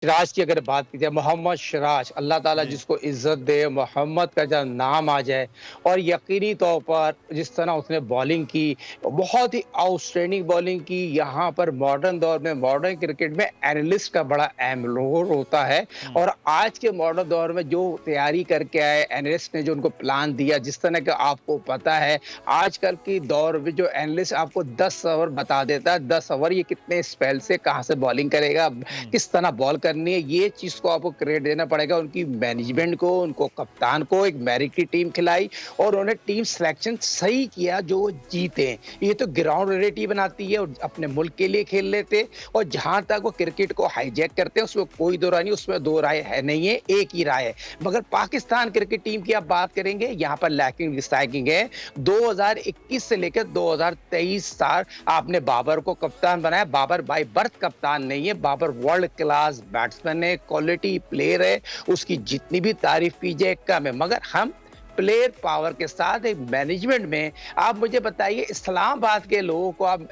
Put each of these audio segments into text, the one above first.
सिराज की अगर बात की जाए, मोहम्मद सिराज, अल्लाह ताला जी। जिसको इज़्ज़त दे, मोहम्मद का जब नाम आ जाए और यकीनी तौर पर जिस तरह उसने बॉलिंग की, बहुत ही आउटस्टैंडिंग बॉलिंग की। यहाँ पर मॉडर्न दौर में, मॉडर्न क्रिकेट में एनालिस्ट का बड़ा अहम रोल होता है हुँ। और आज के मॉडर्न दौर में जो तैयारी करके आए, एनालिस्ट ने जो उनको प्लान दिया, जिस तरह का आपको पता है, आजकल की दौर में जो एनालिस्ट आपको 10 ओवर बता देता है, 10 ओवर ये कितने स्पेल से कहाँ से बॉलिंग करेगा, हुँ। किस तरह बॉल करनी है, ये चीज़ को आपको क्रेडिट देना पड़ेगा उनकी मैनेजमेंट को, उनको कप्तान को। एक मेरिट की टीम खिलाई और उन्होंने टीम सिलेक्शन सही किया जो वो जीते। ये तो ग्राउंड रियलिटी बनाती है और अपने मुल्क के लिए खेल लेते और जहाँ तक वो क्रिकेट को हाईजैक करते हैं उसमें कोई दो राय नहीं, उसमें दो राय है नहीं है, एक ही राय है। मगर पाकिस्तान क्रिकेट टीम की आप बात करेंगे, यहाँ पर लैकिंग डिसाइकिंग है। 2021 से लेकर 2023 तक आपने बाबर को कप्तान बनाया। बाबर बाय बर्थ कप्तान नहीं है, बाबर वर्ल्ड क्लास बैट्समैन है, क्वालिटी प्लेयर है, उसकी जितनी भी तारीफ की जाए कम है। मगर हम प्लेयर पावर के साथ एक मैनेजमेंट में, आप मुझे बताइए इस्लामाबाद के लोगों को आप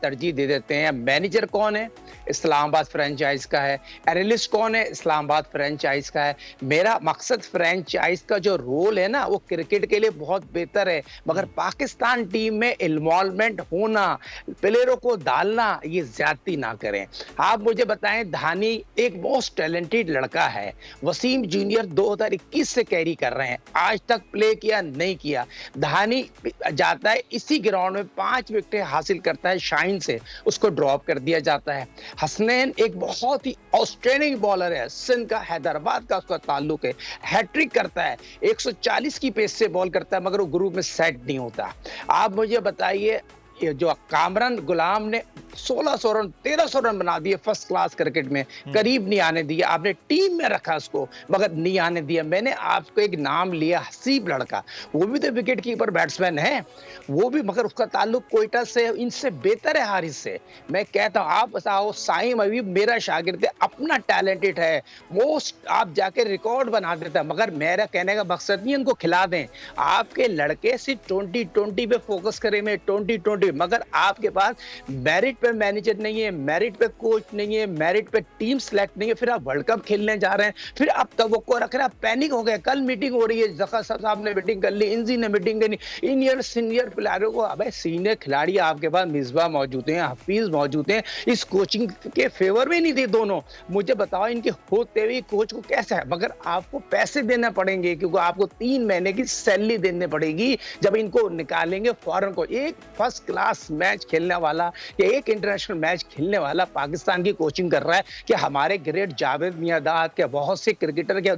तरजीह दे देते हैं। मैनेजर कौन है? इस्लामाबाद फ्रेंचाइज का है। एनालिस्ट कौन है? इस्लामाबाद फ्रेंचाइज का है। मेरा मकसद फ्रेंचाइज का जो रोल है ना, वो क्रिकेट के लिए बहुत बेहतर है, मगर हुँ। पाकिस्तान टीम में इन्वॉल्वमेंट होना, प्लेयरों को डालना, ये ज्यादती ना करें। आप मुझे बताएं, धानी एक मोस्ट टैलेंटेड लड़का है, वसीम जूनियर 2021 से कैरी कर रहे हैं, आज तक प्ले किया नहीं किया। धानी जाता है इसी ग्राउंड में 5 विकेटें हासिल करता है शाइन से, उसको ड्रॉप कर दिया जाता है। हसनैन एक बहुत ही आउटस्टैंडिंग बॉलर है, सिंध का, हैदराबाद का उसका ताल्लुक है, हैट्रिक करता है, 140 की पेस से बॉल करता है, मगर वो ग्रुप में सेट नहीं होता। आप मुझे बताइए, ये जो कामरान गुलाम ने 1600 रन, 1300 रन बना दिए फर्स्ट क्लास क्रिकेट में, हुँ। करीब नहीं आने दिया। आपने टीम में रखा उसको, मगर नहीं आने दिया। मैंने आपको एक नाम लिया, हसीब लड़का, वो भी तो विकेट कीपर बैट्समैन है, वो भी, मगर उसका ताल्लुक कोयटा से, इनसे बेहतर है हारिस से। मैं कहता हूं, आप बताओ, साइम अभी मेरा शागिर्द है, अपना टैलेंटेड है, मोस्ट, आप जाके रिकॉर्ड बना देता, मगर मेरा कहने का मकसद नहीं इनको खिला दें। आपके लड़के सिर्फ 2020 पे फोकस करें, मैं 2020, मगर आपके पास मेरिट पे मैनेजर नहीं है, मेरिट पे कोच नहीं है, मेरिट पे टीम सेलेक्ट नहीं है, फिर आप वर्ल्ड कप खेलने जा रहे हैं, फिर आप तवक्को रख रहे हैं, आप पैनिक हो गए। कल मीटिंग हो रही है, जफर साहब ने मीटिंग कर ली, इंजी ने मीटिंग करनी, इन सीनियर प्लेयरों को, अबे सीनियर खिलाड़ी आपके पास मिसबा मौजूद हैं, हफीज मौजूद हैं, इस कोचिंग के फेवर में नहीं थे दोनों। मुझे बताओ, इनके होते हुए कोच को कैसा है? मगर आपको पैसे देने पड़ेंगे, क्योंकि आपको 3 महीने की सैलरी देनी पड़ेगी जब इनको निकालेंगे फॉरन को। एक फर्स्ट क्लास मैच खेलने वाला या एक इंटरनेशनल मैच खेलने वाला पाकिस्तान की कोचिंग कर रहा है कि हमारे ग्रेट जावेद मियांदाद के बहुत से क्रिकेटर के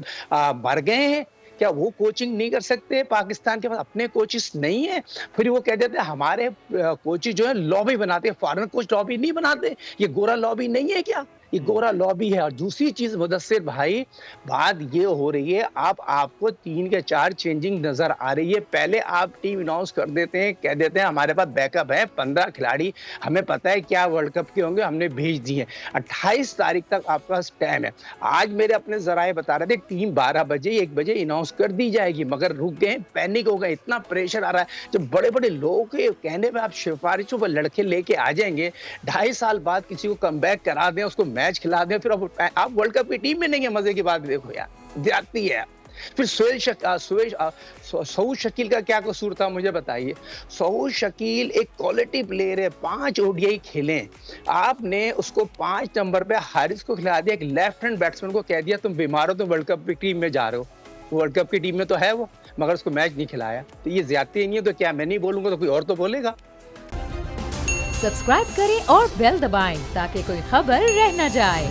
मर गए हैं, क्या वो कोचिंग नहीं कर सकते? पाकिस्तान के पास अपने कोचेस नहीं है। फिर वो कह देते हैं हमारे कोचेस जो है लॉबी बनाते हैं, फॉरेन कोच लॉबी नहीं बनाते। ये गोरा लॉबी नहीं है क्या? ये हुँ। गोरा लॉबी है। और दूसरी चीज मुदस्सिर भाई, बात ये हो रही है, आपको 3 के 4 चेंजिंग नजर आ रही है। पहले आप टीम अनाउंस कर देते हैं, कह देते हैं हमारे पास बैकअप है, 15 खिलाड़ी, हमें पता है क्या वर्ल्ड कप के होंगे, हमने भेज दिए। 28 तारीख तक आपका टाइम है। आज मेरे अपने जराए बता रहे थे टीम 12 बजे 1 बजे अनाउंस कर दी जाएगी, मगर रुक गए, पैनिक हो गए, इतना प्रेशर आ रहा है। जब बड़े बड़े लोगों के कहने पे आप सिफारिशों पर लड़के लेके आ जाएंगे, 2.5 साल बाद किसी को कमबैक करा दें, उसको मैच खिला दें, फिर आप वर्ल्ड कप की टीम में नहीं है। मजे की बात देखो यार, जाती है। फिर सऊद शकील का क्या कसूर था, मुझे बताइए। सऊद शकील एक क्वालिटी प्लेयर है, 5 ओडीआई खेले, आपने उसको 5 नंबर पे हारिस को खिला दिया, एक लेफ्ट हैंड बैट्समैन को कह दिया तुम बीमार हो, तुम वर्ल्ड कप की टीम में जा रहे हो। वर्ल्ड कप की टीम में तो है वो, मगर उसको मैच नहीं खिलाया। तो ये ज्यादती नहीं है? तो क्या मैं नहीं बोलूंगा तो कोई और तो बोलेगा। सब्सक्राइब करें और बेल दबाएं ताकि कोई खबर रह न जाए।